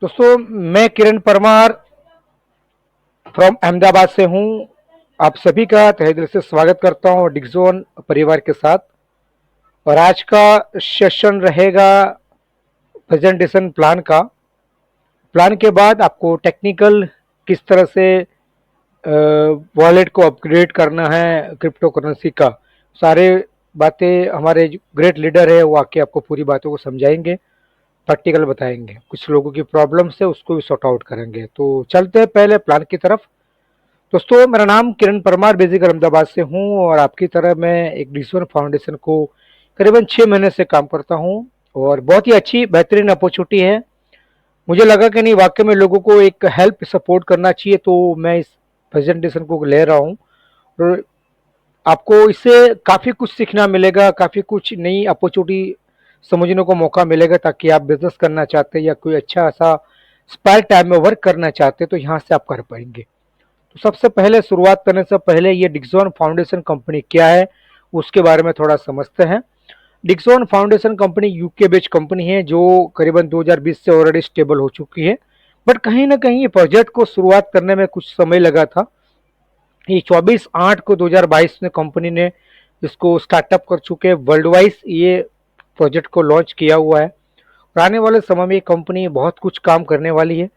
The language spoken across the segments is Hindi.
दोस्तों, मैं किरण परमार फ्रॉम अहमदाबाद से हूं। आप सभी का तहे दिल से स्वागत करता हूं डिक्सोन परिवार के साथ। और आज का सेशन रहेगा प्रेजेंटेशन प्लान के बाद आपको टेक्निकल किस तरह से वॉलेट को अपग्रेड करना है क्रिप्टो करेंसी का। सारे बातें हमारे जो ग्रेट लीडर है वो आके आपको पूरी बातों को समझाएंगे, प्रैक्टिकल बताएंगे। कुछ लोगों की प्रॉब्लम्स है उसको भी सॉर्ट आउट करेंगे। तो चलते हैं पहले प्लान की तरफ। दोस्तों, मेरा नाम किरण परमार बेसिक अहमदाबाद से हूँ और आपकी तरह मैं एक डिक्सोन फाउंडेशन को करीबन 6 महीने से काम करता हूँ और बहुत ही अच्छी बेहतरीन अपॉर्चुनिटी है। मुझे लगा कि नहीं, वाकई में लोगों को एक हेल्प सपोर्ट करना चाहिए, तो मैं इस प्रेजेंटेशन को ले रहा हूँ। और आपको इससे काफ़ी कुछ सीखना मिलेगा, काफ़ी कुछ नई अपॉर्चुनिटी समझने को मौका मिलेगा, ताकि आप बिजनेस करना चाहते हैं या कोई अच्छा सा स्पेयर टाइम में वर्क करना चाहते हैं तो यहाँ से आप कर पाएंगे। तो सबसे पहले शुरुआत करने से पहले ये डिक्सोन फाउंडेशन कंपनी क्या है उसके बारे में थोड़ा समझते हैं। Dixon foundation company UK based company है जो करीबन 2020 से ऑलरेडी स्टेबल हो चुकी है। बट कहीं ना कहीं ये प्रोजेक्ट को शुरुआत करने में कुछ समय लगा था। ये 24/8 को 2022 में कंपनी ने इसको स्टार्टअप कर चुके हैं। वर्ल्ड वाइज ये प्रोजेक्ट को लॉन्च किया हुआ है और आने वाले समय में ये कंपनी बहुत कुछ काम करने वाली है।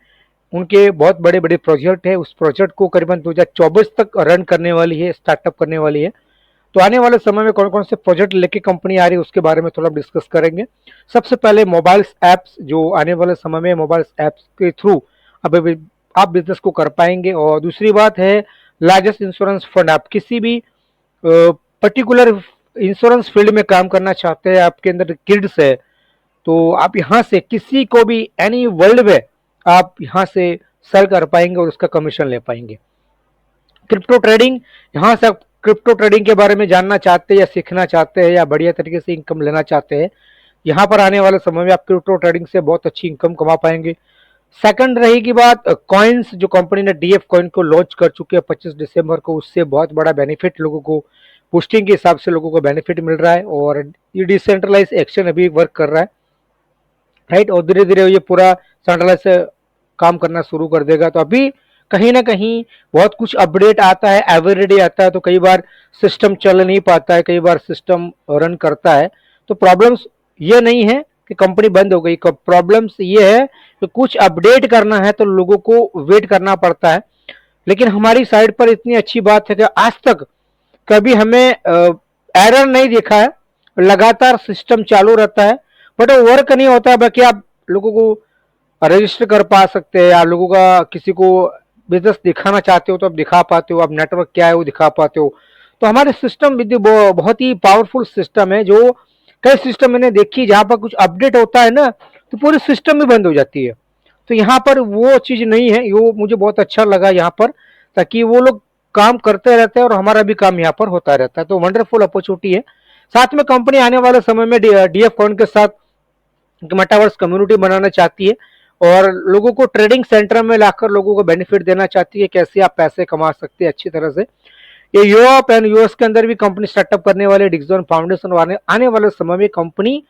उनके बहुत बड़े बड़े प्रोजेक्ट है। उस प्रोजेक्ट को करीबन 2024 तक रन करने वाली है, स्टार्टअप करने वाली है। तो आने वाले समय में कौन कौन से प्रोजेक्ट लेके कंपनी आ रही है उसके बारे में थोड़ा डिस्कस करेंगे। सबसे पहले मोबाइल ऐप्स, जो आने वाले समय में मोबाइल ऐप्स के थ्रू अब आप बिजनेस को कर पाएंगे। और दूसरी बात है लार्जेस्ट इंश्योरेंस फंड। आप किसी भी पर्टिकुलर इंश्योरेंस फील्ड में काम करना चाहते हैं, आपके अंदर किड्स है, तो आप यहाँ से किसी को भी एनी वर्ल्ड में आप यहाँ से सेल कर पाएंगे और उसका कमीशन ले पाएंगे। क्रिप्टो ट्रेडिंग, यहाँ से आप क्रिप्टो ट्रेडिंग के बारे में जानना चाहते हैं या सीखना चाहते हैं या बढ़िया तरीके से इनकम लेना चाहते हैं, यहाँ पर आने वाले समय में आप क्रिप्टो ट्रेडिंग से बहुत अच्छी इनकम कमा पाएंगे। सेकंड रहेगी बात कॉइन्स, जो कंपनी ने डीएफ कॉइन को लॉन्च कर चुके हैं 25 दिसंबर को। उससे बहुत बड़ा बेनिफिट लोगों को, पोस्टिंग के हिसाब से लोगों को बेनिफिट मिल रहा है और ये डिसेंट्रलाइज एक्शन अभी वर्क कर रहा है, राइट। और धीरे धीरे ये पूरा सेंट्रलाइज से काम करना शुरू कर देगा। तो अभी कहीं ना कहीं बहुत कुछ अपडेट आता है, एवरीडे आता है, तो कई बार सिस्टम चल नहीं पाता है, कई बार सिस्टम रन करता है। तो प्रॉब्लम्स ये नहीं है कि कंपनी बंद हो गई, प्रॉब्लम्स ये है कि कुछ अपडेट करना है तो लोगों को वेट करना पड़ता है। लेकिन हमारी साइड पर इतनी अच्छी बात है कि आज तक कभी हमें एरर नहीं दिखा है, लगातार सिस्टम चालू रहता है। बट वो वर्क नहीं होता है। बाकी आप लोगों को रजिस्टर कर पा सकते हैं, आप लोगों का किसी को बिजनेस दिखाना चाहते हो तो आप दिखा पाते हो, आप नेटवर्क क्या है वो दिखा पाते हो। तो हमारे सिस्टम विधि बहुत ही पावरफुल सिस्टम है। जो कई सिस्टम मैंने देखी जहाँ पर कुछ अपडेट होता है ना तो पूरी सिस्टम ही बंद हो जाती है। तो यहाँ पर वो चीज नहीं है, वो मुझे बहुत अच्छा लगा यहाँ पर, ताकि वो लोग काम करते रहते हैं और हमारा भी काम यहाँ पर होता रहता है। तो वंडरफुल अपॉर्चुनिटी है। साथ में कंपनी आने वाले समय में डीएफ कॉइन के साथ मेटावर्स कम्युनिटी बनाना चाहती है और लोगों को ट्रेडिंग सेंटर में लाकर लोगों को बेनिफिट देना चाहती है, कैसे आप पैसे कमा सकते हैं अच्छी तरह से। ये यूरोप एंड यूएस के अंदर भी कंपनी स्टार्टअप करने वाले डिक्सोन फाउंडेशन आने वाले समय में कंपनी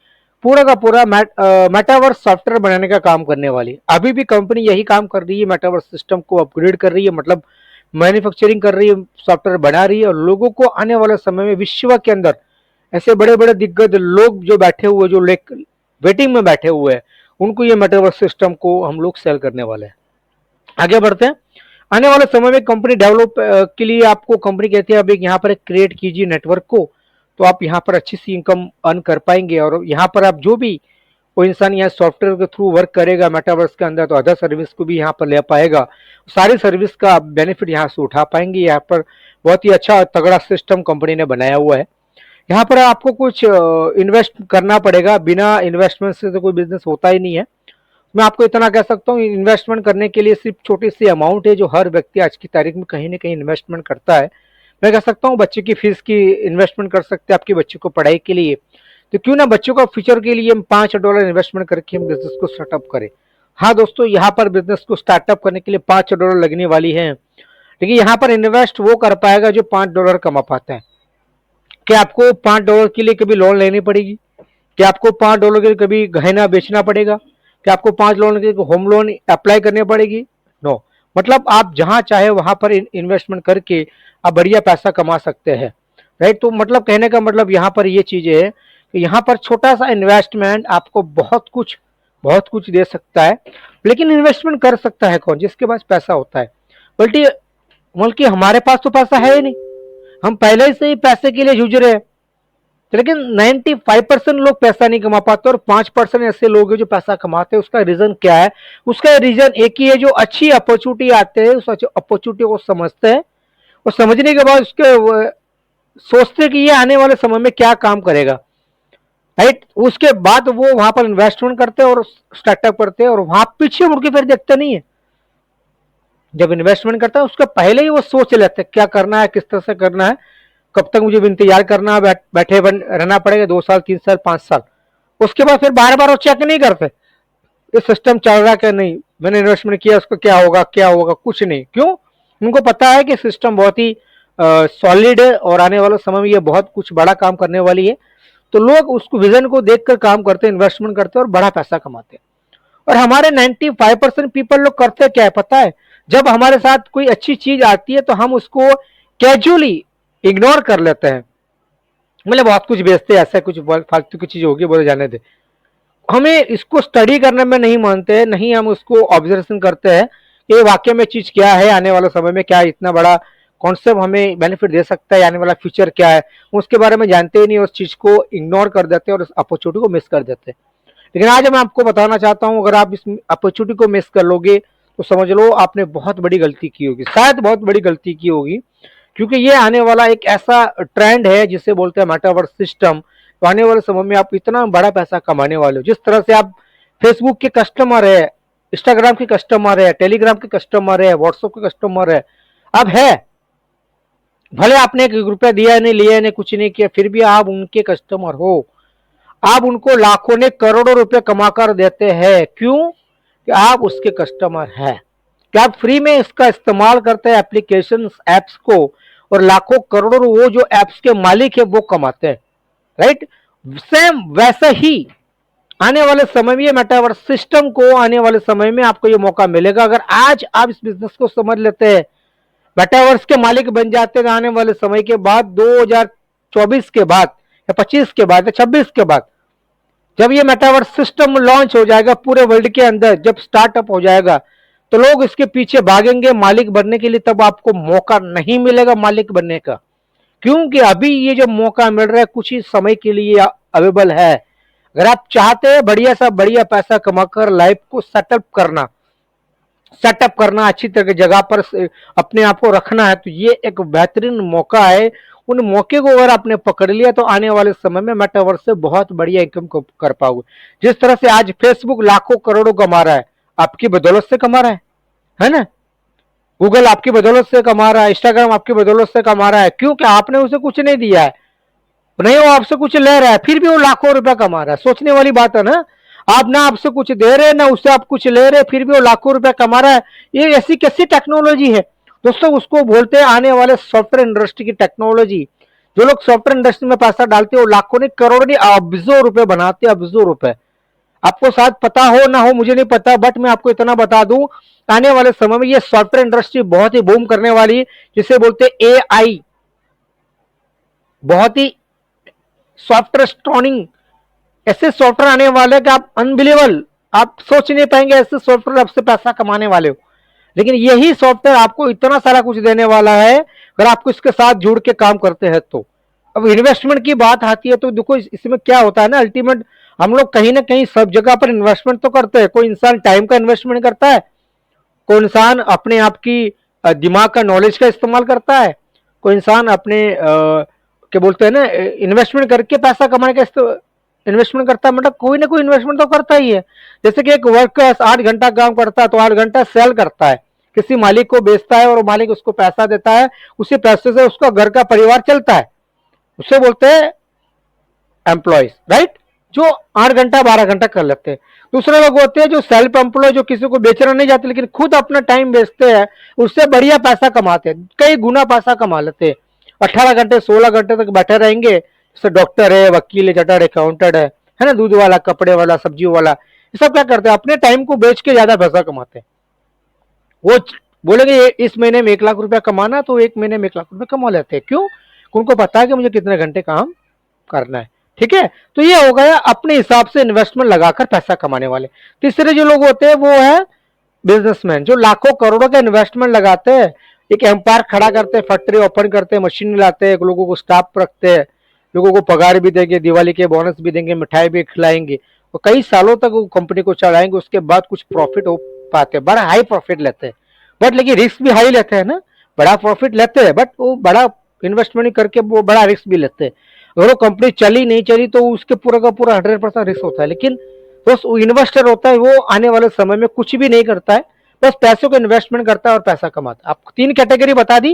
पूरा का पूरा मेटावर्स सॉफ्टवेयर बनाने का काम करने वाली है। अभी भी कंपनी यही काम कर रही है, मेटावर्स सिस्टम को अपग्रेड कर रही है, मतलब मैन्युफैक्चरिंग कर रही है, सॉफ्टवेयर बना रही है। और लोगों को आने वाले समय में विश्व के अंदर ऐसे बड़े बड़े दिग्गज लोग जो बैठे हुए, जो वेटिंग में बैठे हुए हैं, उनको ये मेटावर्स सिस्टम को हम लोग सेल करने वाले हैं। आगे बढ़ते हैं। आने वाले समय में कंपनी डेवलप के लिए आपको कंपनी कहती है अब एक यहाँ पर एक क्रिएट कीजिए नेटवर्क को, तो आप यहाँ पर अच्छी सी इनकम अर्न कर पाएंगे। और यहाँ पर आप जो भी कोई इंसान यहाँ सॉफ्टवेयर के थ्रू वर्क करेगा मेटावर्स के अंदर, तो अदर सर्विस को भी यहाँ पर ले पाएगा, सारी सर्विस का बेनिफिट यहाँ से उठा पाएंगे। यहाँ पर बहुत ही अच्छा तगड़ा सिस्टम कंपनी ने बनाया हुआ है। यहाँ पर आपको कुछ इन्वेस्ट करना पड़ेगा, बिना इन्वेस्टमेंट से तो कोई बिजनेस होता ही नहीं है। मैं आपको इतना कह सकता हूँ, इन्वेस्टमेंट करने के लिए सिर्फ छोटी सी अमाउंट है जो हर व्यक्ति आज की तारीख में कहीं ना कहीं इन्वेस्टमेंट करता है। मैं कह सकता हूँ बच्चे की फीस की इन्वेस्टमेंट कर सकते हैं, आपके बच्चे को पढ़ाई के लिए। तो क्यों ना बच्चों का फ्यूचर के लिए हम $5 इन्वेस्टमेंट करके हम बिजनेस को स्टार्टअप करें। हाँ दोस्तों, यहाँ पर बिजनेस को स्टार्टअप करने के लिए $5 लगने वाली है, लेकिन यहाँ पर इन्वेस्ट वो कर पाएगा जो $5 कमा पाता है। क्या आपको $5 के लिए कभी लोन लेनी पड़ेगी? क्या आपको $5 के लिए कभी गहना बेचना पड़ेगा? कि आपको 5 लोन के होम लोन अप्लाई करनी पड़ेगी? नो। मतलब आप जहां चाहे वहां पर इन्वेस्टमेंट करके आप बढ़िया पैसा कमा सकते हैं, राइट। तो मतलब कहने का मतलब यहाँ पर ये चीज है कि यहाँ पर छोटा सा इन्वेस्टमेंट आपको बहुत कुछ दे सकता है। लेकिन इन्वेस्टमेंट कर सकता है कौन? जिसके पास पैसा होता है। बल्कि बल्कि हमारे पास तो पैसा है ही नहीं, हम पहले से ही पैसे के लिए जूझ रहे हैं। लेकिन 95% लोग पैसा नहीं कमा पाते और 5% ऐसे लोग हैं जो पैसा कमाते हैं। उसका रीजन क्या है? उसका रीजन एक ही है, जो अच्छी अपॉर्चुनिटी आते हैं उस अपॉर्चुनिटी को समझते हैं और समझने के बाद उसके सोचते हैं कि ये आने वाले समय में क्या काम करेगा, राइट। उसके बाद वो वहां पर इन्वेस्टमेंट करते हैं और स्टार्टअप करते हैं और वहां पीछे मुड़ के फिर देखते नहीं है। जब इन्वेस्टमेंट करता है उसका पहले ही वो सोच लेते हैं क्या करना है, किस तरह से करना है, कब तक मुझे इंतजार करना, बैठे रहना पड़ेगा 2 साल 3 साल 5 साल। उसके बाद फिर बार बार वो चेक नहीं करते ये सिस्टम चल रहा क्या नहीं, मैंने इन्वेस्टमेंट किया उसका क्या होगा, कुछ नहीं। क्यों? उनको पता है कि सिस्टम बहुत ही सॉलिड है और आने वाले समय में ये बहुत कुछ बड़ा काम करने वाली है। तो लोग उसको विजन को देखकर काम करते हैं, इन्वेस्टमेंट करते हैं और बड़ा पैसा कमाते हैं। और हमारे 95% पीपल लोग करते क्या है पता है? जब हमारे साथ कोई अच्छी चीज आती है तो हम उसको कैजुअली इग्नोर कर लेते हैं। मतलब बहुत कुछ बेचते हैं, ऐसा कुछ फालतू की चीज होगी बोले जाने दे। हमें इसको स्टडी करने में नहीं मानते हैं, नहीं हम उसको ऑब्जर्वेशन करते हैं कि वाकई में चीज क्या है, आने वाला समय में क्या इतना बड़ा कॉन्सेप्ट हमें बेनिफिट दे सकता है, आने वाला फ्यूचर क्या है, उसके बारे में जानते ही नहीं, उस चीज को इग्नोर कर देते हैं और उस अपॉर्चुनिटी को मिस कर देते हैं। लेकिन आज मैं आपको बताना चाहता हूं, अगर आप इस अपॉर्चुनिटी को मिस कर लोगे तो समझ लो आपने बहुत बड़ी गलती की होगी, शायद बहुत बड़ी गलती की होगी। क्योंकि ये आने वाला एक ऐसा ट्रेंड है जिसे बोलते हैं मेटावर्स सिस्टम। तो आने वाले समय में आप इतना बड़ा पैसा कमाने वाले हो। जिस तरह से आप फेसबुक के कस्टमर है, इंस्टाग्राम के कस्टमर है, टेलीग्राम के कस्टमर है, व्हाट्सएप के कस्टमर है, अब है। भले आपने 1 रुपया दिया नहीं, लिया नहीं, कुछ नहीं किया, फिर भी आप उनके कस्टमर हो। आप उनको लाखों ने करोड़ों रुपए कमाकर देते हैं। क्यों? कि आप उसके कस्टमर हैं, कि आप फ्री में इसका इस्तेमाल करते हैं एप्लीकेशन एप्स को, और लाखों करोड़ों वो जो एप्स के मालिक है वो कमाते हैं, राइट। सेम वैसा ही आने वाले समय में ये मेटावर्स सिस्टम को आने वाले समय में आपको ये मौका मिलेगा। अगर आज आप इस बिजनेस को समझ लेते हैं, मेटावर्स के मालिक बन जाते हैं, आने वाले समय के बाद 2024 के बाद या 25 के बाद या 26 के बाद जब ये मेटावर्स सिस्टम लॉन्च हो जाएगा पूरे वर्ल्ड के अंदर, जब स्टार्टअप हो जाएगा तो लोग इसके पीछे भागेंगे मालिक बनने के लिए। तब आपको मौका नहीं मिलेगा मालिक बनने का, क्योंकि अभी ये जो मौका मिल रहा है कुछ ही समय के लिए अवेलेबल है। अगर आप चाहते हैं बढ़िया सा बढ़िया पैसा कमाकर लाइफ को सेटअप करना अच्छी तरह की जगह पर अपने आप को रखना है, तो ये एक बेहतरीन मौका है। उन मौके को अगर आपने पकड़ लिया तो आने वाले समय में मेटावर्स से बहुत बढ़िया इनकम कर पाओगे। जिस तरह से आज फेसबुक लाखों करोड़ों कमा रहा है, आपकी बदौलत से कमा रहा है ना। गूगल आपकी बदौलत से कमा रहा है, इंस्टाग्राम आपकी बदौलत से कमा रहा है। क्योंकि आपने उसे कुछ नहीं दिया है, नहीं वो आपसे कुछ ले रहा है, फिर भी वो लाखों रुपया कमा रहा है। सोचने वाली बात है ना। आप ना आपसे कुछ दे रहे ना उससे आप कुछ ले रहे, फिर भी वो लाखों रुपया कमा रहा है। ये ऐसी कैसी टेक्नोलॉजी है दोस्तों? उसको बोलते हैं आने वाले सॉफ्टवेयर इंडस्ट्री की टेक्नोलॉजी। जो लोग सॉफ्टवेयर इंडस्ट्री में पैसा डालते हैं वो लाखों नहीं करोड़ों नहीं अब्जों रुपए बनाते हैं, अब्जों रुपए। आपको शायद पता हो ना हो, मुझे नहीं पता, बट मैं आपको इतना बता दूं, आने वाले समय में ये सॉफ्टवेयर इंडस्ट्री बहुत ही बूम करने वाली है, जिसे बोलते हैं एआई। बहुत ही सॉफ्टवेयर स्टॉनिंग ऐसे सॉफ्टवेयर आने वाले कि आप अनबिलीवेबल, आप सोच नहीं पाएंगे ऐसे सॉफ्टवेयर आपसे पैसा कमाने वाले हो। लेकिन यही सॉफ्टवेयर आपको इतना सारा कुछ देने वाला है अगर आपको इसके साथ जुड़ के काम करते हैं तो। अब इन्वेस्टमेंट की बात आती है तो देखो इसमें क्या होता है ना, अल्टीमेट हम लोग कहीं ना कहीं सब जगह पर इन्वेस्टमेंट तो करते हैं। कोई इंसान टाइम का इन्वेस्टमेंट करता है, कोई इंसान अपने आप की दिमाग का नॉलेज का इस्तेमाल करता है, कोई इंसान अपने क्या बोलते हैं ना इन्वेस्टमेंट करके पैसा कमाने का इन्वेस्टमेंट करता है। मतलब कोई ना कोई इन्वेस्टमेंट तो करता ही है। जैसे कि एक वर्कर 8 घंटा काम करता है तो 8 घंटा सेल करता है, किसी मालिक को बेचता है और मालिक उसको पैसा देता है, उसी पैसे से उसका घर का परिवार चलता है। उसे बोलते हैं एम्प्लॉयज, राइट, जो 8 घंटा 12 घंटा कर लेते हैं। दूसरे लोग होते हैं जो सेल्फ एम्प्लॉय, जो किसी को बेचना नहीं जाते लेकिन खुद अपना टाइम बेचते हैं, उससे बढ़िया पैसा कमाते हैं, कई गुना पैसा कमा लेते हैं। 18 घंटे 16 घंटे तक बैठे रहेंगे। जैसे डॉक्टर है, वकील है, चार्टर्ड अकाउंटेंट है ना, दूध वाला, कपड़े वाला, सब्जी वाला, ये सब क्या करते हैं, अपने टाइम को बेच के ज्यादा पैसा कमाते हैं। वो बोलेंगे इस महीने में 1 लाख रुपया कमाना, तो एक महीने में 1 लाख रुपया कमा लेते हैं। क्यों? उनको पता है कि मुझे कितने घंटे काम करना है। ठीक है, तो ये हो गया अपने हिसाब से इन्वेस्टमेंट लगाकर पैसा कमाने वाले। तीसरे जो लोग होते हैं वो है बिजनेसमैन, जो लाखों करोड़ों का इन्वेस्टमेंट लगाते हैं, एक एम्पायर खड़ा करते हैं, फैक्ट्री ओपन करते हैं, मशीन लाते हैं, लोगों को स्टाफ रखते हैं, लोगों को पगार भी देंगे, दिवाली के बोनस भी देंगे, मिठाई भी खिलाएंगे, और कई सालों तक वो कंपनी को चलाएंगे। उसके बाद कुछ प्रॉफिट हो पाते हैं, बड़ा हाई प्रॉफिट लेते हैं, बट लेकिन रिस्क भी हाई लेते हैं ना। बड़ा प्रॉफिट लेते हैं बट वो बड़ा इन्वेस्टमेंट करके वो बड़ा रिस्क भी लेते हैं। अगर वो कंपनी चली नहीं चली तो उसके पूरा का पूरा 100% रिस्क होता है। लेकिन दोस्त इन्वेस्टर होता है, वो आने वाले समय में कुछ भी नहीं करता है, बस पैसों को इन्वेस्टमेंट करता है और पैसा कमाता है। आपको 3 कैटेगरी बता दी,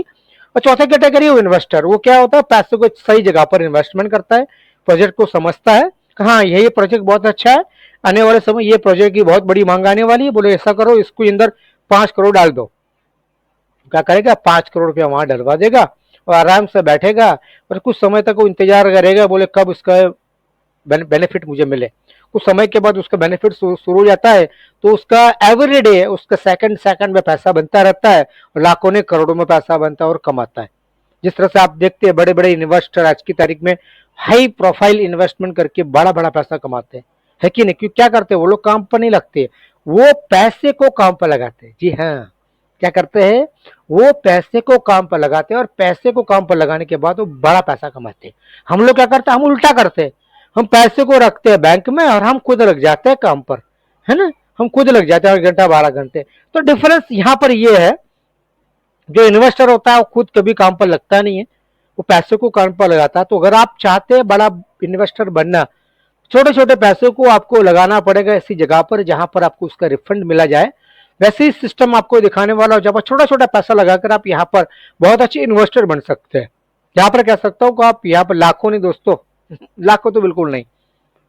और चौथा कैटेगरी वो इन्वेस्टर, वो क्या होता है, पैसों को सही जगह पर इन्वेस्टमेंट करता है, प्रोजेक्ट को समझता है, हाँ यही प्रोजेक्ट बहुत अच्छा है, आने वाले समय ये प्रोजेक्ट की बहुत बड़ी मांग आने वाली है, बोले ऐसा करो इसको अंदर 5 करोड़ डाल दो। क्या करेगा, 5 करोड़ रुपया वहां डलवा देगा और आराम से बैठेगा और कुछ समय तक वो इंतजार करेगा, बोले कब इसका बेनिफिट मुझे मिले। कुछ समय के बाद उसका बेनिफिट शुरू हो जाता है, तो उसका एवरी डे उसका सेकंड सेकंड में पैसा बनता रहता है, और लाखों ने करोड़ों में पैसा बनता है और कमाता है। जिस तरह से आप देखते हैं बड़े बड़े इन्वेस्टर आज की तारीख में हाई प्रोफाइल इन्वेस्टमेंट करके बड़ा बड़ा पैसा कमाते हैं, है कि नहीं? क्यों? क्या करते हैं वो लोग, काम पर नहीं लगते, वो पैसे को काम पर लगाते हैं। जी हाँ, क्या करते हैं, वो पैसे को काम पर लगाते हैं, और पैसे को काम पर लगाने के बाद वो बड़ा पैसा कमाते हैं। हम लोग क्या करते हैं, हम उल्टा करते हैं, हम पैसे को रखते हैं बैंक में और हम खुद लग जाते हैं काम पर, है ना? हम खुद लग जाते हैं 8 घंटा 12 घंटे। तो डिफरेंस यहाँ पर ये है, जो इन्वेस्टर होता है वो खुद कभी काम पर लगता नहीं है, वो पैसे को काम पर लगाता है। तो अगर आप चाहते हैं बड़ा इन्वेस्टर बनना, छोटे छोटे पैसे को आपको लगाना पड़ेगा ऐसी जगह पर जहां पर आपको उसका रिफंड मिला जाए। वैसे ही सिस्टम आपको दिखाने वाला हो, जब छोटा छोटा पैसा लगाकर आप यहाँ पर बहुत अच्छे इन्वेस्टर बन सकते हैं। यहाँ पर कह सकता हूँ कि आप यहाँ पर लाखों नहीं दोस्तों, लाखों तो बिल्कुल नहीं,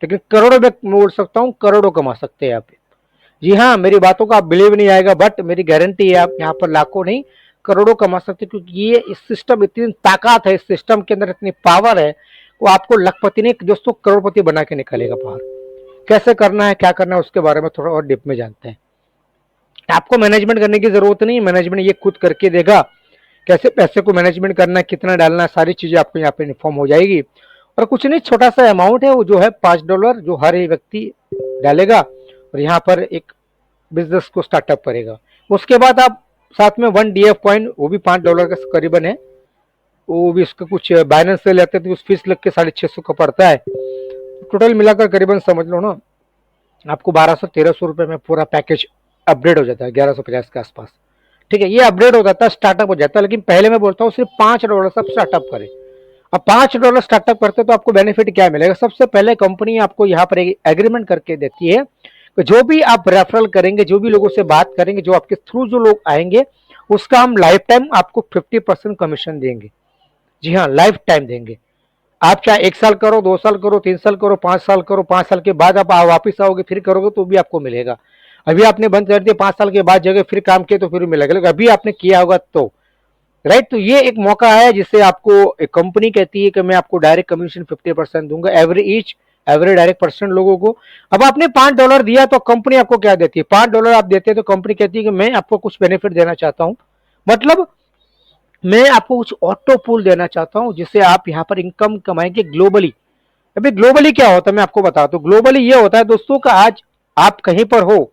लेकिन करोड़ों में बोल सकता हूँ, करोड़ों कमा सकते हैं यहाँ पे। जी हाँ, मेरी बातों का आप बिलीव नहीं आएगा, बट मेरी गारंटी है आप यहाँ पर लाखों नहीं करोड़ों कमा सकते, क्योंकि ये इस सिस्टम इतनी ताकत है, इस सिस्टम के अंदर इतनी पावर है, वो आपको लखपति नहीं दोस्तों करोड़पति बना के निकालेगा बाहर। कैसे करना है, क्या करना है, उसके बारे में थोड़ा और डीप में जानते हैं। आपको मैनेजमेंट करने की जरूरत नहीं, मैनेजमेंट ये खुद करके देगा। कैसे पैसे को मैनेजमेंट करना है, कितना डालना है, सारी चीजें आपको यहाँ पे इन्फॉर्म हो जाएगी। और कुछ नहीं, छोटा सा अमाउंट है वो, जो है $5, जो हर एक व्यक्ति डालेगा और यहाँ पर एक बिजनेस को स्टार्टअप करेगा। उसके बाद आप साथ में 1 DF कॉइन, वो भी $5 का करीबन है, वो भी उसका कुछ बाइनेंस से लेते थे, उस फीस लग के 650 का पड़ता है। टोटल मिलाकर करीबन समझ लो ना, आपको 1200-1300 रुपए में पूरा पैकेज अपग्रेड हो जाता है, 1150 के आसपास। ठीक है, ये अपग्रेड हो जाता है, स्टार्टअप हो जाता है। लेकिन पहले मैं बोलता हूँ सिर्फ $5 सब स्टार्टअप करें। अब $5 स्टार्टअप करते तो आपको बेनिफिट क्या मिलेगा? सबसे पहले कंपनी आपको यहाँ पर एक एग्रीमेंट करके देती है, जो भी आप रेफरल करेंगे, जो भी लोगों से बात करेंगे, जो आपके थ्रू जो लोग आएंगे, उसका हम लाइफ टाइम आपको 50% कमीशन देंगे। जी हाँ, लाइफ टाइम देंगे। आप चाहे 1 साल करो, 2 साल करो, 3 साल करो, 5 साल करो, 5 साल के बाद आप वापिस आओगे फिर करोगे तो भी आपको मिलेगा। अभी आपने बंद कर दिया, 5 साल के बाद जगह फिर काम किए तो फिर मिलेगा, लेकिन अभी आपने किया होगा तो, राइट? तो ये एक मौका है जिससे आपको एक कंपनी कहती है कि मैं आपको डायरेक्ट कमीशन 50% दूंगा एवरी डायरेक्ट पर्सन लोगों को। अब आपने $5 दिया तो कंपनी आपको क्या देती है? $5 आप देते हैं तो कंपनी कहती है कि मैं आपको कुछ बेनिफिट देना चाहता हूं, मतलब मैं आपको कुछ ऑटो पूल देना चाहता हूं, जिससे आप यहाँ पर इनकम कमाएंगे ग्लोबली। अभी ग्लोबली क्या होता है मैं आपको बताता हूँ। ग्लोबली ये होता है दोस्तों का, आज आप कहीं पर हो,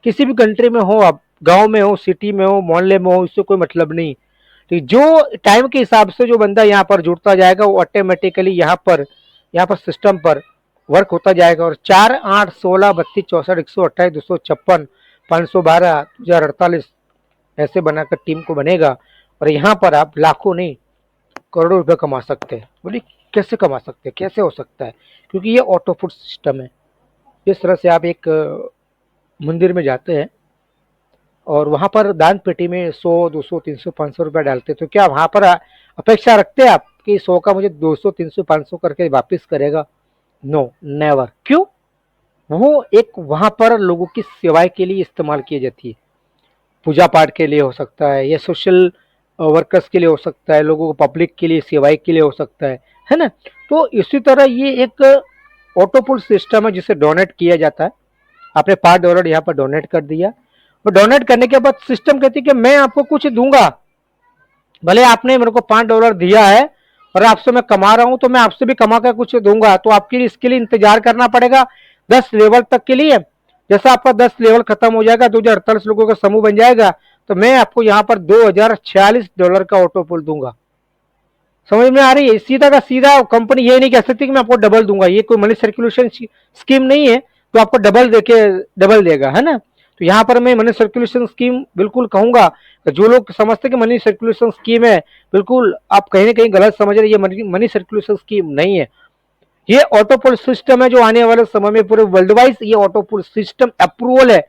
किसी भी कंट्री में हो, आप गांव में हो, सिटी में हो, मोहल्ले में हो, इससे कोई मतलब नहीं। तो जो टाइम के हिसाब से जो बंदा यहाँ पर जुड़ता जाएगा वो ऑटोमेटिकली यहाँ पर सिस्टम पर वर्क होता जाएगा। और 4, 8, 16, 32, 64, 128, 256, 512, 2048 ऐसे बनाकर टीम को बनेगा, और यहाँ पर आप लाखों नहीं करोड़ों रुपए कमा सकते हैं। बोलिए कैसे कमा सकते हैं, कैसे हो सकता है? क्योंकि ये ऑटो फूड सिस्टम है। जिस तरह से आप एक मंदिर में जाते हैं और वहां पर दान पेटी में 100, 200, 300, 500 रुपया डालते, तो क्या वहां पर अपेक्षा रखते हैं आप कि 100 का मुझे 200, 300, 500 करके वापिस करेगा? No, never. क्यों? वो एक वहां पर लोगों की सेवाएं के लिए इस्तेमाल की जाती है। पूजा पाठ के लिए हो सकता है, या सोशल वर्कर्स के लिए हो सकता है, लोगों को पब्लिक के लिए सेवाएं के लिए हो सकता है ना? तो इसी तरह ये एक ऑटो पुल सिस्टम है जिसे डोनेट किया जाता है, आपने $5 यहाँ पर डोनेट कर दिया, और डोनेट करने के बाद सिस्टम कहती है कि मैं आपको कुछ दूंगा, भले आपने मेरे को $5 दिया है और आपसे मैं कमा रहा हूं, तो मैं आपसे भी कमा कर कुछ दूंगा। तो आपके लिए इसके लिए इंतजार करना पड़ेगा 10 लेवल तक के लिए। जैसा आपका 10 लेवल खत्म हो जाएगा, 2048 लोगों का समूह बन जाएगा, तो मैं आपको यहाँ पर $2046 का ऑटो पुल दूंगा। समझ में आ रही है? सीधा का सीधा कंपनी ये नहीं कह सकती कि मैं आपको डबल दूंगा, ये कोई मनी सर्कुलेशन स्कीम नहीं है तो आपको डबल देगा, है ना। तो यहाँ पर मैं मनी सर्कुलेशन स्कीम बिल्कुल कहूंगा, जो लोग समझते कि मनी सर्कुलेशन स्कीम है, बिल्कुल आप कहीं ना कहीं गलत समझ रहे, ये मनी सर्कुलेशन स्कीम नहीं है। ये ऑटोपोल सिस्टम है जो आने वाले समय में पूरे वर्ल्ड वाइड ये ऑटोपोल सिस्टम अप्रूवल है,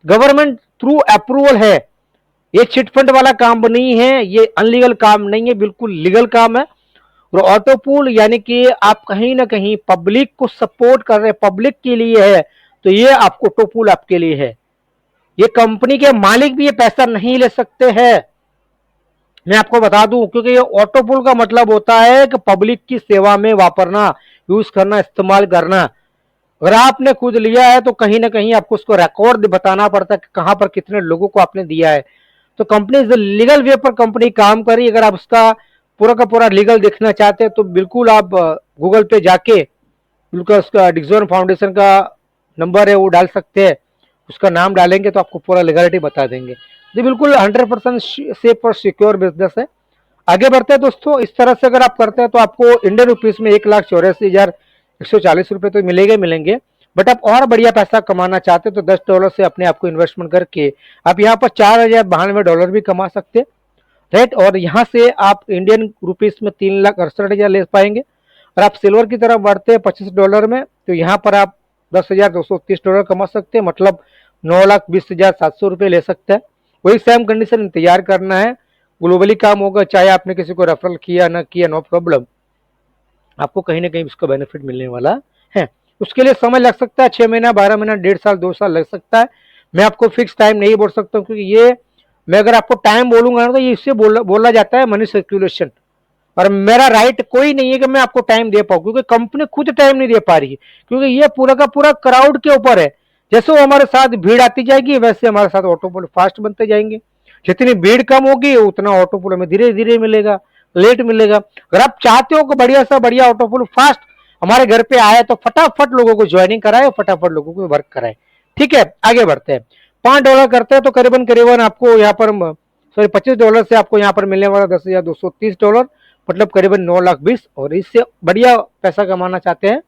गवर्नमेंट थ्रू अप्रूवल है। ये चिटफंड वाला काम नहीं है, ये अनलीगल काम नहीं है, बिल्कुल लीगल काम है। और ऑटोपूल यानी कि आप कहीं ना कहीं पब्लिक को सपोर्ट कर रहे हैं, पब्लिक के लिए है, तो ये आपको ऑटोपूल आपके लिए है। ये कंपनी के मालिक भी ये पैसा नहीं ले सकते हैं, मैं आपको बता दूं, क्योंकि ये ऑटोपूल का मतलब होता है कि पब्लिक की सेवा में वापरना, यूज करना, इस्तेमाल करना। अगर आपने खुद लिया है तो कहीं ना कहीं आपको उसको रिकॉर्ड बताना पड़ता है कि कहां पर कितने लोगों को आपने दिया है। तो कंपनी लीगल वे पर कंपनी काम कर रही है। अगर आप उसका पूरा का पूरा लीगल देखना चाहते हैं तो बिल्कुल आप गूगल पे जाके बिल्कुल उसका डिक्सॉन फाउंडेशन का नंबर है वो डाल सकते हैं, उसका नाम डालेंगे तो आपको पूरा लीगलिटी बता देंगे। जी बिल्कुल 100% सेफ और सिक्योर बिजनेस है। आगे बढ़ते हैं दोस्तों। इस तरह से अगर आप करते हैं तो आपको इंडियन रुपीज में 1,84,140 रुपए तो मिलेंगे। बट आप और बढ़िया पैसा कमाना चाहते हैं तो $10 से अपने आप को इन्वेस्टमेंट करके आप यहाँ पर $4,092 भी कमा सकते हैं, राइट। और यहाँ से आप इंडियन रुपीज में 3,68,000 ले पाएंगे। और आप सिल्वर की तरफ बढ़ते हैं $25 में, तो यहाँ पर आप $10,230 कमा सकते हैं, मतलब 9,20,700 रुपये ले सकते हैं। वही सेम कंडीशन, इंतजार करना है, ग्लोबली काम होगा, चाहे आपने किसी को रेफरल किया ना किया, नो प्रॉब्लम, आपको कहीं ना कहीं इसका बेनिफिट मिलने वाला है। उसके लिए समय लग सकता है, 6 महीना, 12 महीना, 1.5 साल, 2 साल लग सकता है। मैं आपको फिक्स टाइम नहीं बोल सकता हूँ, क्योंकि ये मैं अगर आपको टाइम बोलूंगा ना तो ये इससे बोला जाता है मनी सर्कुलेशन, और मेरा राइट कोई नहीं है कि मैं आपको टाइम दे पाऊँ, क्योंकि कंपनी खुद टाइम नहीं दे पा रही है, क्योंकि ये पूरा का पूरा क्राउड के ऊपर है। जैसे वो हमारे साथ भीड़ आती जाएगी वैसे हमारे साथ ऑटोपोल फास्ट बनते जाएंगे। जितनी भीड़ कम होगी उतना ऑटोपोल हमें धीरे धीरे मिलेगा, लेट मिलेगा। अगर आप चाहते हो कि बढ़िया सा बढ़िया ऑटोपोल फास्ट हमारे घर पे आए तो फटाफट लोगों को ज्वाइनिंग कराए, फटाफट लोगों को वर्क कराए। ठीक है, आगे बढ़ते हैं। $5 करते हैं तो करीबन करीबन आपको यहाँ पर $25 से आपको यहाँ पर मिलने वाला $10,230, मतलब करीबन 9,20,000। और इससे बढ़िया पैसा कमाना चाहते हैं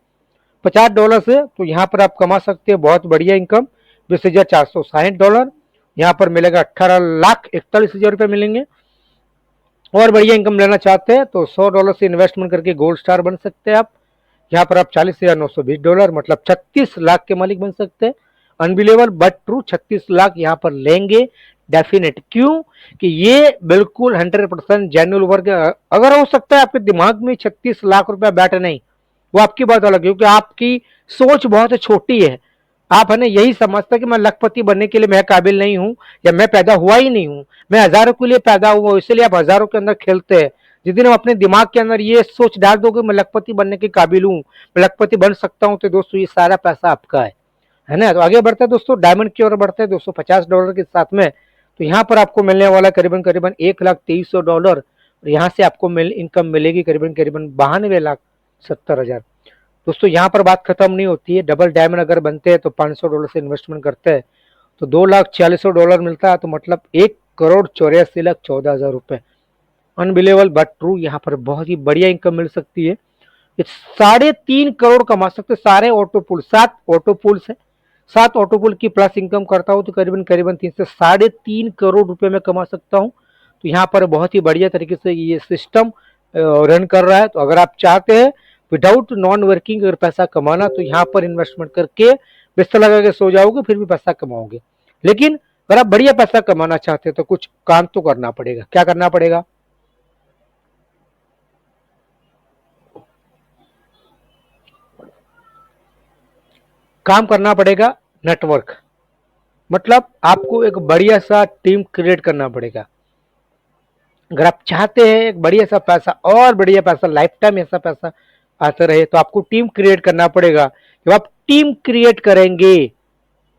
$50 से, तो यहाँ पर आप कमा सकते हैं बहुत बढ़िया इनकम, $20,460। यहाँ पर मिलेगा $18,41,000 रुपये मिलेंगे। और बढ़िया इनकम लेना चाहते हैं तो $100 से इन्वेस्टमेंट करके गोल्ड स्टार बन सकते हैं आप। यहाँ पर आप $40,920, मतलब 36 लाख के मालिक बन सकते हैं। अनबिलेबल बट ट्रू, 36 लाख यहाँ पर लेंगे डेफिनेट। क्यों कि ये बिल्कुल 100% जेन्युइन वर्क है। अगर हो सकता है आपके दिमाग में 36 लाख रुपया बैठ नहीं, वो आपकी बात अलग है, क्योंकि आपकी सोच बहुत छोटी है। आप है ना यही समझते कि मैं लखपति बनने के लिए मैं काबिल नहीं हूं, या मैं पैदा हुआ ही नहीं हूं, मैं हजारों के लिए पैदा हुआ हूं, इसलिए आप हजारों के अंदर खेलते हैं। जिस दिन हम अपने दिमाग के अंदर ये सोच डाल दोगे मैं लखपति बनने के काबिल हूँ, मैं लखपति बन सकता हूँ, तो दोस्तों ये सारा पैसा आपका है ना। तो आगे बढ़ते हैं दोस्तों, डायमंड की ओर बढ़ते हैं $250 के साथ में। तो यहाँ पर आपको मिलने वाला करीबन करीबन $1,23,000, और यहाँ से आपको इनकम मिलेगी करीबन करीबन $92,70,000। दोस्तों यहाँ पर बात खत्म नहीं होती है। डबल डायमंड अगर बनते हैं तो $500 से इन्वेस्टमेंट करते हैं तो $2,46,000 मिलता है, तो मतलब 1,84,14,000 रुपए। अनबिलेबल बट ट्रू, यहाँ पर बहुत ही बढ़िया इनकम मिल सकती है। 3.5 करोड़ कमा सकते सारे ऑटोपुल, 7 ऑटोपुल है, 7 ऑटोपुल की प्लस इनकम करता हूँ तो करीबन करीबन 3 से 3.5 करोड़ रुपए में कमा सकता हूँ। तो यहाँ पर बहुत ही बढ़िया तरीके से ये सिस्टम रन कर रहा है। तो अगर आप चाहते हैं विदाउट नॉन वर्किंग अगर पैसा कमाना, तो यहाँ पर इन्वेस्टमेंट करके बिस्तर लगा के सो जाओगे फिर भी पैसा कमाओगे। लेकिन अगर आप बढ़िया पैसा कमाना चाहते हैं तो कुछ काम तो करना पड़ेगा। क्या करना पड़ेगा? काम करना पड़ेगा नेटवर्क, मतलब आपको एक बढ़िया सा टीम क्रिएट करना पड़ेगा। अगर आप चाहते हैं एक बढ़िया सा पैसा और बढ़िया पैसा लाइफ टाइम ऐसा पैसा आता रहे, तो आपको टीम क्रिएट करना पड़ेगा। जब आप टीम क्रिएट करेंगे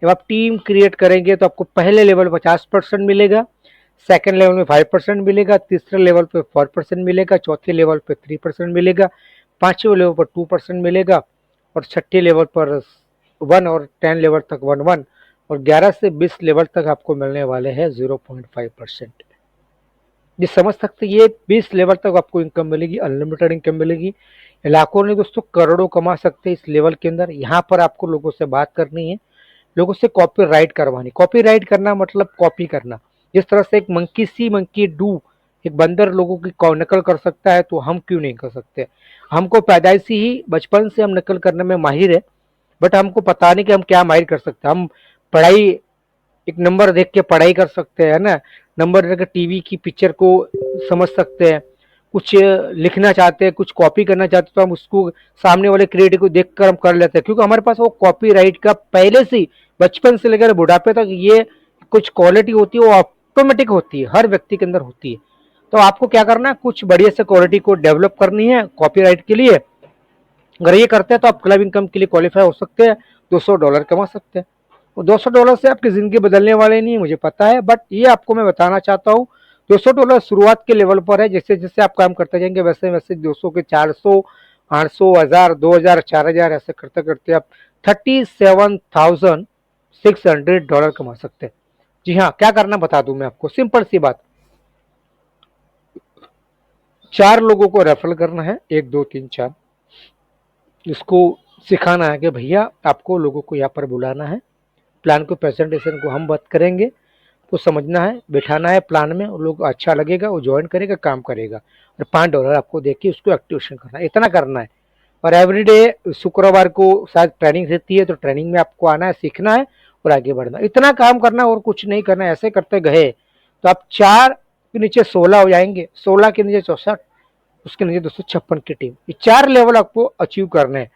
जब आप टीम क्रिएट करेंगे तो आपको पहले लेवल 50% मिलेगा, सेकंड लेवल में 5% मिलेगा, तीसरे लेवल पे 4% मिलेगा, चौथे लेवल पे 3% मिलेगा, पांचवें लेवल पर 2% मिलेगा और छठे लेवल पर 1 और 10 लेवल तक 1 और 11 से 20 लेवल तक आपको मिलने वाले हैं 0.5%। ये समझ सकते, ये 20 लेवल तक आपको इनकम मिलेगी, अनलिमिटेड इनकम मिलेगी। लाखों नहीं दोस्तों, करोड़ों कमा सकते हैं इस लेवल के अंदर। यहाँ पर आपको लोगों से बात करनी है, लोगों से कॉपी राइट करवानी। कॉपी राइट करना मतलब कॉपी करना। जिस तरह से एक मंकी सी मंकी डू, एक बंदर लोगों की नकल कर सकता है, तो हम क्यों नहीं कर सकते। हमको पैदाइशी ही बचपन से हम नकल करने में माहिर है, बट हमको पता नहीं कि हम क्या माहिर कर सकते हैं। हम पढ़ाई, एक नंबर देख के पढ़ाई कर सकते हैं ना, नंबर देख के टीवी की पिक्चर को समझ सकते हैं। कुछ लिखना चाहते हैं, कुछ कॉपी करना चाहते हैं, तो हम उसको सामने वाले क्रिएटर को देखकर हम कर लेते हैं, क्योंकि हमारे पास वो कॉपीराइट का पहले से बचपन से लेकर बुढ़ापे तक ये कुछ क्वालिटी होती है, वो ऑटोमेटिक होती है, हर व्यक्ति के अंदर होती है। तो आपको क्या करना है, कुछ बढ़िया से क्वालिटी को डेवलप करनी है कॉपीराइट के लिए। अगर ये करते हैं तो आप क्लब इनकम के लिए क्वालिफाई हो सकते हैं, $200 कमा सकते हैं। $200 से आपकी जिंदगी बदलने वाले नहीं है, मुझे पता है, बट ये आपको मैं बताना चाहता हूँ। $200 शुरुआत के लेवल पर है, जैसे जैसे आप काम करते जाएंगे वैसे वैसे 200 के 400, 800, 1000, 2000, 4000 ऐसे करते करते आप $37,600 कमा सकते हैं। जी हाँ, क्या करना बता दूं मैं आपको, सिंपल सी बात। 4 लोगों को रेफर करना है, 1 2 3 4। इसको सिखाना है कि भैया आपको लोगों को यहाँ पर बुलाना है, प्लान को, प्रेजेंटेशन को हम बात करेंगे, तो समझना है, बैठाना है प्लान में, लोग अच्छा लगेगा, वो ज्वाइन करेगा, काम करेगा, और $5 आपको देके उसको एक्टिवेशन करना है, इतना करना है। और एवरीडे शुक्रवार को शायद ट्रेनिंग रहती है, तो ट्रेनिंग में आपको आना है, सीखना है और आगे बढ़ना, इतना काम करना और कुछ नहीं करना। ऐसे करते गए तो आप 4 के नीचे 16 हो जाएंगे, 16 के नीचे 64, उसके नीचे 256 की टीम। ये 4 लेवल आपको अचीव करने हैं,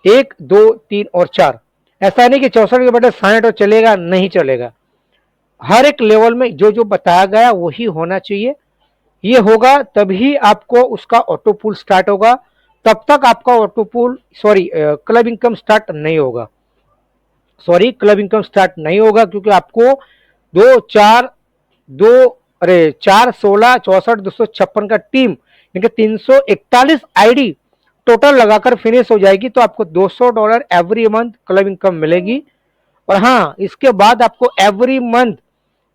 1 2 3 और 4। ऐसा नहीं कि 64 के बटे 60 और चलेगा, नहीं चलेगा। हर एक लेवल में जो जो बताया गया वही होना चाहिए। ये होगा तभी आपको उसका ऑटो पूल स्टार्ट होगा, तब तक आपका auto pool club income start नहीं होगा। क्लब इनकम स्टार्ट नहीं होगा, क्योंकि आपको 4 16 64 256 का टीम, यानी 341 आईडी टोटल लगाकर फिनिश हो जाएगी, तो आपको $200 एवरी मंथ क्लब इनकम मिलेगी। और हाँ, इसके बाद आपको एवरी मंथ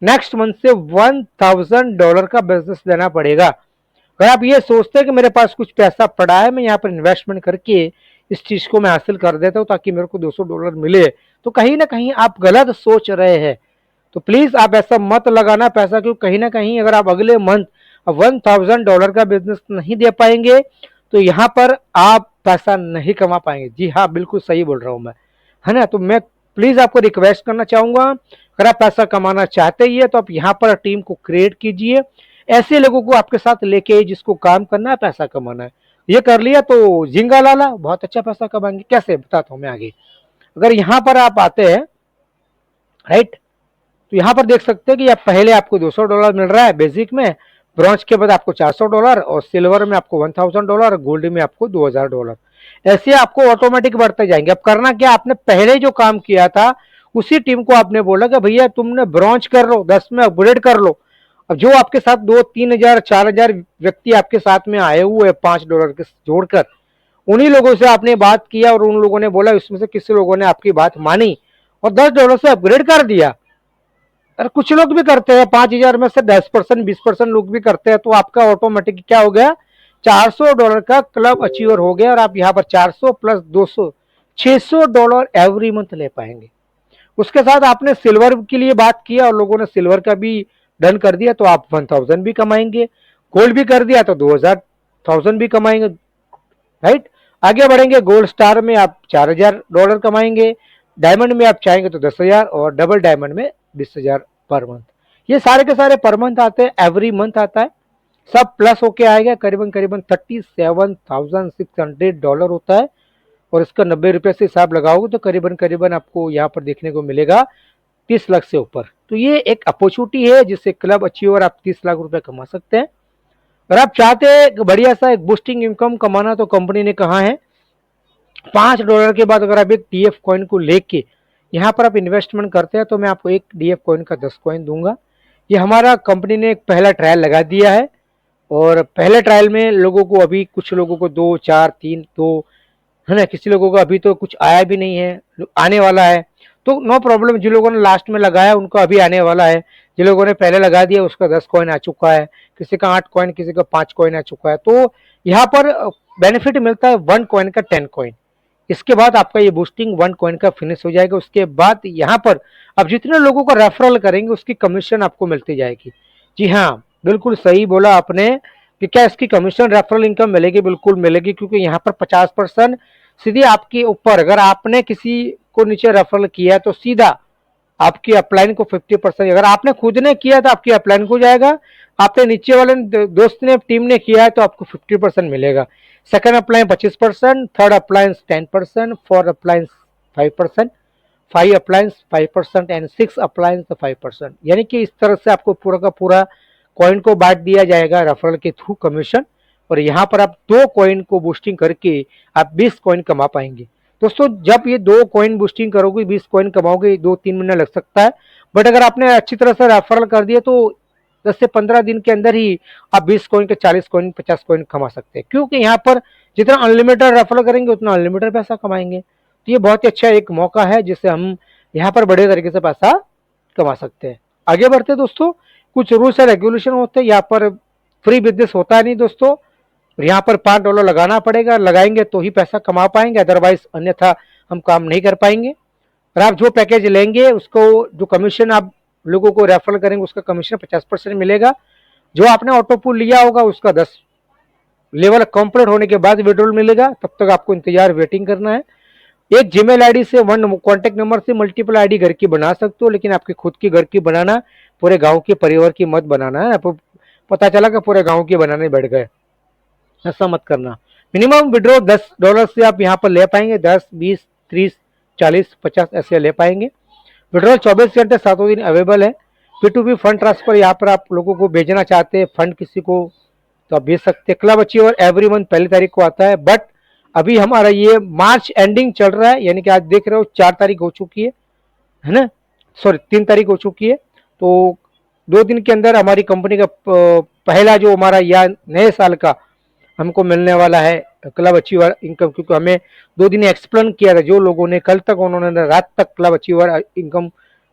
नेक्स्ट मंथ से $1000 का बिजनेस देना पड़ेगा। अगर आप ये सोचते हैं कि मेरे पास कुछ पैसा पड़ा है, मैं यहाँ पर इन्वेस्टमेंट करके इस चीज को मैं हासिल कर देता हूँ ताकि मेरे को $200 मिले, तो कहीं ना कहीं आप गलत सोच रहे हैं। तो प्लीज आप ऐसा मत लगाना पैसा, क्योंकि कहीं ना कहीं अगर आप अगले मंथ $1000 का बिजनेस नहीं दे पाएंगे, तो यहाँ पर आप पैसा नहीं कमा पाएंगे। जी हाँ, बिल्कुल सही बोल रहा हूँ मैं, है ना। तो मैं प्लीज आपको रिक्वेस्ट करना चाहूंगा, अगर आप पैसा कमाना चाहते ही है तो आप यहाँ पर टीम को क्रिएट कीजिए, ऐसे लोगों को आपके साथ लेके जिसको काम करना है, पैसा कमाना है। ये कर लिया तो जिंगा लाला बहुत अच्छा पैसा कमाएंगे। कैसे, बताता हूँ मैं आगे। अगर यहाँ पर आप आते हैं, राइट, तो यहाँ पर देख सकते हैं कि आप पहले आपको $200 मिल रहा है बेसिक में, ब्रॉन्ज के बाद आपको $400 और सिल्वर में आपको $1000 और गोल्ड में आपको $2000। ऐसे आपको ऑटोमेटिक बढ़ते जाएंगे। अब करना क्या, आपने पहले जो काम किया था उसी टीम को आपने बोला कि भैया तुमने ब्रॉन्ज कर लो, 10 में अपग्रेड कर लो। अब जो आपके साथ 2-3 हजार 4 हजार व्यक्ति आपके साथ में आए हुए $5 के जोड़कर, उन्हीं लोगों से आपने बात किया और उन लोगों ने बोला, इसमें से किसी लोगों ने आपकी बात मानी और $10 से अपग्रेड कर दिया। अरे कुछ लोग भी करते हैं, 5000 में से 10% 20% लोग भी करते हैं, तो आपका ऑटोमेटिक क्या हो गया, $400 का क्लब अचीवर हो गया। और आप यहाँ पर 400 प्लस 200 $600 एवरी मंथ ले पाएंगे। उसके साथ आपने सिल्वर के लिए बात किया और लोगों ने सिल्वर का भी डन कर दिया, तो आप 1000 भी कमाएंगे। गोल्ड भी कर दिया तो 2000 भी कमाएंगे, राइट। आगे बढ़ेंगे, गोल्ड स्टार में आप $4000 कमाएंगे, डायमंड में आप चाहेंगे तो 10,000 और डबल डायमंड में 20,000 पर मंथ। ये सारे के सारे पर मंथ आते हैं, एवरी मंथ आता है, सब प्लस होके आएगा, करीबन करीबन $37,600 होता है। और इसका 90 रुपये से हिसाब लगाओगे तो करीबन करीबन आपको यहाँ पर देखने को मिलेगा 30 लाख से ऊपर। तो ये एक अपॉर्चुनिटी है जिससे क्लब अचीवर आप 30 लाख रुपए कमा सकते हैं। अगर आप चाहते हैं बढ़िया सा एक बूस्टिंग इनकम कमाना, तो कंपनी ने कहा है $5 के बाद अगर आप एक TF कॉइन को लेके यहाँ पर आप इन्वेस्टमेंट करते हैं तो मैं आपको एक DF कॉइन का 10 कॉइन दूंगा। ये हमारा कंपनी ने एक पहला ट्रायल लगा दिया है और पहले ट्रायल में लोगों को अभी कुछ लोगों को 2, 4, 3 2 है ना, किसी लोगों को अभी तो कुछ आया भी नहीं है, आने वाला है। तो नो प्रॉब्लम, जिन लोगों ने लास्ट में लगाया उनको अभी आने वाला है, जिन लोगों ने पहले लगा दिया उसका 10 कॉइन आ चुका है, किसी का 8 कॉइन, किसी का 5 कॉइन आ चुका है। तो यहाँ पर बेनिफिट मिलता है 1 कॉइन का 10 कॉइन। इसके बाद आपका ये बूस्टिंग 1 कॉइन का फिनिश हो जाएगा। उसके बाद यहाँ पर आप जितने लोगों को रेफरल करेंगे उसकी कमीशन आपको मिलती जाएगी। जी हाँ, बिल्कुल सही बोला आपने कि क्या इसकी कमीशन रेफरल इनकम मिलेगी, बिल्कुल मिलेगी, क्योंकि यहाँ पर 50% सीधी आपके ऊपर, अगर आपने किसी को नीचे रेफरल किया है तो सीधा आपकी अपलाइन को 50%, अगर आपने खुद ने किया तो आपकी अपलाइन को जाएगा, आपने नीचे वाले दोस्त ने टीम ने किया है तो आपको 50% मिलेगा। Second upline 25%, third appliance 10%, fourth appliance 5%, 5 appliance 5% and 6 appliance 5%। यानी कि इस तरह से आपको पूरा का पूरा कॉइन को बांट दिया जाएगा रेफरल के थ्रू कमीशन, और यहाँ पर आप 2 कॉइन को बूस्टिंग करके आप 20 कॉइन कमा पाएंगे। दोस्तों जब ये 2 कॉइन बूस्टिंग करोगे 20 कॉइन कमाओगे, 2-3 महीना लग सकता है, बट अगर आपने अच्छी तरह से रेफरल कर दिया तो 10 से 15 दिन के अंदर ही आप 20 कॉइन के 40 कॉइन 50 कॉइन कमा सकते हैं, क्योंकि यहाँ पर जितना अनलिमिटेड रेफरल करेंगे उतना अनलिमिटेड पैसा कमाएंगे। तो ये बहुत ही अच्छा एक मौका है जिससे हम यहाँ पर बड़े तरीके से पैसा कमा सकते हैं। आगे बढ़ते हैं दोस्तों, कुछ रूल्स एंड रेगुलेशन होते हैं। यहाँ पर फ्री बिजनेस होता नहीं दोस्तों, यहाँ पर $5 लगाना पड़ेगा, लगाएंगे तो ही पैसा कमा पाएंगे, अदरवाइज अन्यथा हम काम नहीं कर पाएंगे। और आप जो पैकेज लेंगे उसको जो कमीशन आप लोगों को रेफरल करेंगे उसका कमीशन 50% मिलेगा। जो आपने ऑटो पूल लिया होगा उसका 10 लेवल कंप्लीट होने के बाद विड्रॉल मिलेगा, तब तक आपको इंतजार वेटिंग करना है। एक जीमेल आईडी से 1 कॉन्टेक्ट नंबर से मल्टीपल आईडी घर की बना सकते हो, लेकिन आपकी खुद की घर की बनाना, पूरे गांव के परिवार की मत बनाना है। आपको पता चला कि पूरे गांव की बनाने बैठ गए, ऐसा मत करना। मिनिमम विड्रॉ $10 से आप यहाँ पर ले पाएंगे, 10, 20, 30, 40, 50 ऐसे ले पाएंगे। विड्रॉल 24 घंटे 7 दिन अवेलेबल है। P2P फंड ट्रांसफर, यहाँ पर आप लोगों को भेजना चाहते हैं फंड किसी को तो आप भेज सकते हैं। क्लब अचीवर एवरी मंथ पहली तारीख को आता है, बट अभी हमारा ये मार्च एंडिंग चल रहा है, यानी कि आज देख रहे हो 4 तारीख हो चुकी है ना, सॉरी 3 तारीख हो चुकी है। तो 2 दिन के अंदर हमारी कंपनी का पहला जो हमारा या नए साल का हमको मिलने वाला है क्लब अचीवर इनकम, क्योंकि हमें 2 दिन एक्सप्लेन किया था। जो लोगों ने कल तक उन्होंने रात तक क्लब अचीवर इनकम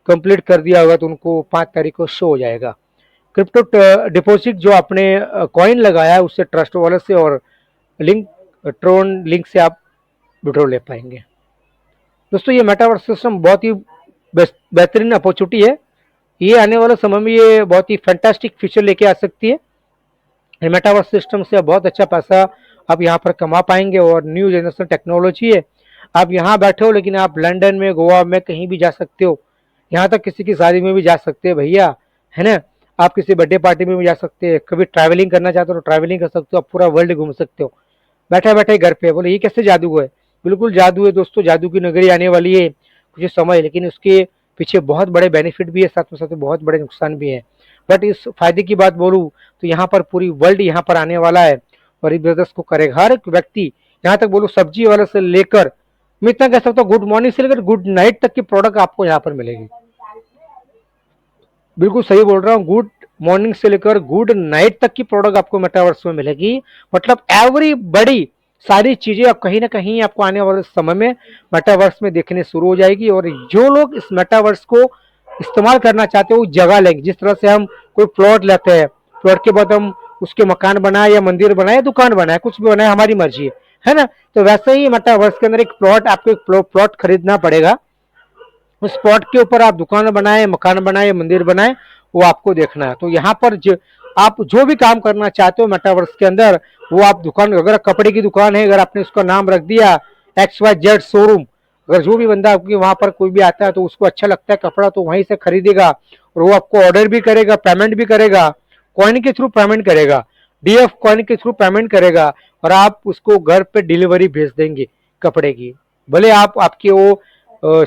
कंप्लीट कर दिया होगा तो उनको 5 तारीख को शो हो जाएगा। क्रिप्टो डिपॉजिट जो आपने कॉइन लगाया है उससे ट्रस्ट वॉलेट से और लिंक ट्रोन लिंक से आप विड्रॉ ले पाएंगे। दोस्तों ये मेटावर्स सिस्टम बहुत ही बेहतरीन अपॉर्चुनिटी है। ये आने वाले समय में ये बहुत ही फैंटास्टिक फीचर लेके आ सकती है। मेटावर्स सिस्टम से बहुत अच्छा पैसा आप यहाँ पर कमा पाएंगे और न्यू जनरेशन टेक्नोलॉजी है। आप यहाँ बैठे हो लेकिन आप लंदन में, गोवा में कहीं भी जा सकते हो, यहाँ तक किसी की शादी में भी जा सकते हैं भैया, है ना। आप किसी बर्थडे पार्टी में भी जा सकते हैं, कभी ट्रैवलिंग करना चाहते हो तो ट्रैवलिंग कर सकते हो, आप पूरा वर्ल्ड घूम सकते हो बैठे बैठे घर पे। बोले ये कैसे जादू है? बिल्कुल जादू है दोस्तों, जादू की नगरी आने वाली है कुछ समय, लेकिन उसके पीछे बहुत बड़े बेनिफिट भी है, साथ में साथ बहुत बड़े नुकसान भी है। बट इस फायदे की बात बोलूँ तो यहाँ पर पूरी वर्ल्ड यहाँ पर आने वाला है और इस बिजनेस को करेगा हर एक व्यक्ति। यहाँ तक बोलूँ सब्जी वाले से लेकर, मैं इतना कह सकता हूँ गुड मॉर्निंग से लेकर गुड नाइट तक की प्रोडक्ट आपको यहाँ पर मिलेगी। बिल्कुल सही बोल रहा हूँ, गुड मॉर्निंग से लेकर गुड नाइट तक की प्रोडक्ट आपको मेटावर्स में मिलेगी। मतलब एवरीबॉडी, सारी चीजें आप कहीं ना कहीं आपको आने वाले समय में मेटावर्स में देखने शुरू हो जाएगी। और जो लोग इस मेटावर्स को इस्तेमाल करना चाहते हैं वो जगह लेंगे। जिस तरह से हम कोई प्लॉट लेते हैं, प्लॉट के बाद हम उसके मकान बनाए या मंदिर बनाए या दुकान बनाए, कुछ भी बनाए, हमारी मर्जी है ना। तो वैसे ही मेटावर्स के अंदर एक प्लॉट, आपको एक प्लॉट खरीदना पड़ेगा, उस प्लॉट के ऊपर आप दुकान बनाए, मकान बनाए, मंदिर बनाए, वो आपको देखना है। तो यहाँ पर आप जो भी काम करना चाहते हो मेटावर्स के अंदर, वो आप दुकान, अगर कपड़े की दुकान है, अगर आपने उसका नाम रख दिया XYZ शोरूम, अगर जो भी बंदा आपकी वहां पर कोई भी आता है तो उसको अच्छा लगता है कपड़ा तो वहीं से खरीदेगा और वो आपको ऑर्डर भी करेगा, पेमेंट भी करेगा, कॉइन के थ्रू पेमेंट करेगा, DF कॉइन के थ्रू पेमेंट करेगा और आप उसको घर पे डिलीवरी भेज देंगे कपड़े की। भले आप आपके वो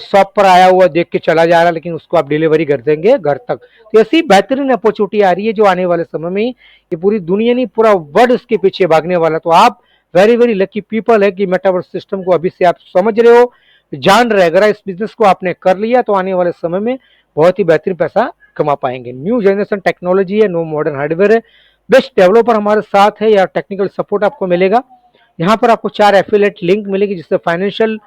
शॉप पर आया हुआ देख के चला जा रहा, लेकिन उसको आप डिलीवरी कर देंगे घर तक। तो ऐसी बेहतरीन अपॉर्चुनिटी आ रही है जो आने वाले समय में ये पूरी दुनिया नहीं पूरा वर्ल्ड इसके पीछे भागने वाला। तो आप वेरी वेरी लकी पीपल है कि मेटावर्स सिस्टम को अभी से आप समझ रहे हो, जान रहे, अगर इस बिजनेस को आपने कर लिया तो आने वाले समय में बहुत ही बेहतरीन पैसा कमा पाएंगे। न्यू जनरेशन टेक्नोलॉजी है, नो मॉडर्न हार्डवेयर है, बेस्ट डेवलपर हमारे साथ है, या टेक्निकल सपोर्ट आपको मिलेगा। यहाँ पर आपको 4 एफिलिएट लिंक मिलेगी, जिससे financial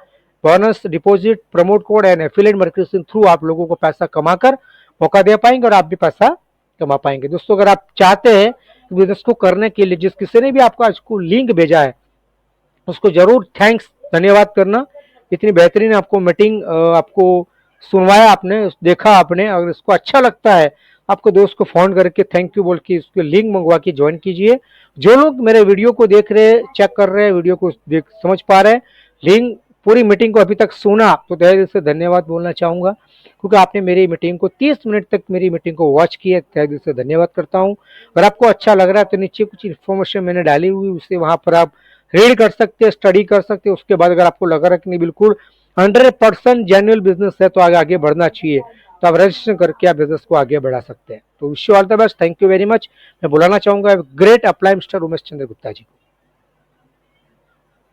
bonus, deposit, promote code and affiliate marketing through आप लोगों को पैसा कमाकर मौका दे पाएंगे और आप भी पैसा कमा पाएंगे। दोस्तों, अगर आप चाहते हैं बिजनेस को करने के लिए, जिस किसी ने भी आपको आज को लिंक भेजा है उसको जरूर थैंक्स, धन्यवाद करना। इतनी बेहतरीन आपको मीटिंग आपको सुनवाया आपने, देखा आपने, अगर इसको अच्छा लगता है आपको दोस्त को फोन करके थैंक यू बोल के उसके लिंक मंगवा के ज्वाइन कीजिए। जो लोग मेरे वीडियो को देख रहे हैं, चेक कर रहे हैं, वीडियो को देख समझ पा रहे हैं, लिंक पूरी मीटिंग को अभी तक सुना, तो तहे दिल से धन्यवाद बोलना चाहूंगा, क्योंकि आपने मेरी मीटिंग को 30 मिनट तक मेरी मीटिंग को वॉच किया, तहे दिल से धन्यवाद करता हूं। अगर आपको अच्छा लग रहा है तो नीचे कुछ इन्फॉर्मेशन मैंने डाली हुई, उसे वहां पर आप रीड कर सकते हैं, स्टडी कर सकते हैं। उसके बाद अगर आपको लग रहा है कि नहीं बिल्कुल 100% जेन्युइन बिजनेस है तो आगे बढ़ना चाहिए, तो आप रजिस्ट्रेशन करके आप बिजनेस को आगे बढ़ा सकते हैं। तो wish you all the best, thank you very much. मैं बुलाना चाहूंगा ग्रेट अपलाई मिस्टर उमेश चंद्र गुप्ता जी को।